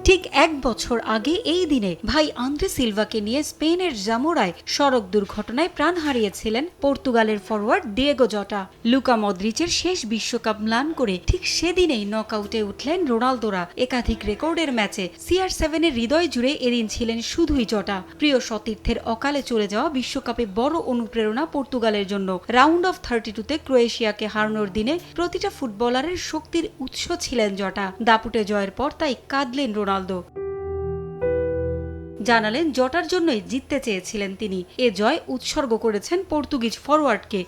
ঠিক ১ বছর আগে এই দিনে ভাই আন্দ্রে সিলভাকে নিয়ে স্পেনের জামোরায় সড়ক দুর্ঘটনায় প্রাণ হারিয়েছিলেন পর্তুগালের ফরোয়ার্ড ডিয়েগো জটা। লুকা মদ্রিচের শেষ বিশ্বকাপ ম্লান করে ঠিক সেদিনেই নকআউটে উঠলেন রোনালদোরা। একাধিক রেকর্ডের ম্যাচে CR7-এর হৃদয় জুড়ে এদিন ছিলেন শুধুই জটা। প্রিয় সতীর্থের অকালে চলে যাওয়া বিশ্বকাপে বড় অনুপ্রেরণা পর্তুগালের জন্য। রাউন্ড অফ 32-তে ক্রোয়েশিয়াকে হারানোর দিনে প্রতিটা ফুটবলারের শক্তির উৎস ছিলেন জটা। দাপুটে জয়ের পর তাই কাঁদলেন রোনালদো। জানালেন জটার জন্যই জিততে চেয়েছিলেন তিনি। এ জয় উৎসর্গ করেছেন পর্তুগিজ ফরওয়ার্ডকে।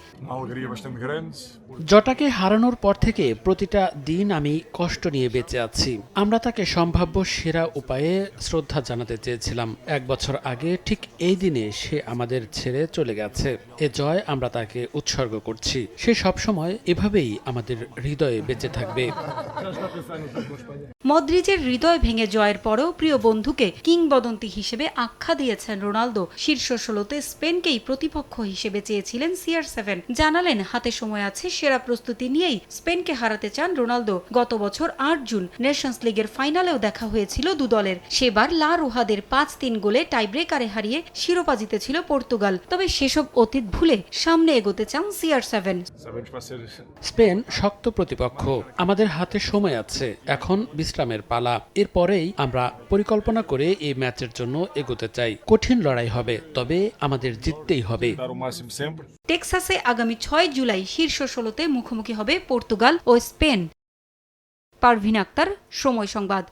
জটাকে হারানোর পর থেকে প্রতিটা দিন আমি কষ্ট নিয়ে বেঁচে আছি। আমরা তাকে সম্ভাব্য সেরা উপায়ে শ্রদ্ধা জানাতে চেয়েছিলাম। ১ বছর আগে ঠিক এই দিনে সে আমাদের ছেড়ে চলে গেছে। এ জয় আমরা তাকে উৎসর্গ করছি। সে সবসময় এভাবেই আমাদের হৃদয়ে বেঁচে থাকবে। মদ্রিচের হৃদয় ভেঙে জয়ের পরেও প্রিয় বন্ধুকে কিংবদন্তি হিসেবে আখ্যা দিয়েছেন রোনালদো। শীর্ষ ১৬তে স্পেনকেই প্রতিপক্ষ হিসেবে চেয়েছিলেন CR7। জানালেন হাতে সময় আছে, সেরা প্রস্তুতি নিয়েই স্পেনকে হারাতে চান রোনালদো। গত বছর ৮ জুন নেশনস লিগের ফাইনালেও দেখা হয়েছিল দু দলের। সেবার লা রোহাদের ৫-৩ গোলে টাইব্রেকারে হারিয়ে শিরোপা জিতেছিল পর্তুগাল। তবে সেসব অতীত ভুলে সামনে এগোতে চান CR7। স্পেন শক্ত প্রতিপক্ষ, আমাদের হাতে সময় আছে, এখন বিশ্রামের পালা। এরপরেই আমরা পরিকল্পনা করে এই ম্যাচের জন্য এগোতে চাই। কঠিন লড়াই হবে, তবে আমাদের জিততেই হবে। টেক্সাসে আগামী ৬ জুলাই শীর্ষ ১৬তে মুখোমুখি হবে পর্তুগাল ও স্পেন। পারভিন আক্তার, সময় সংবাদ।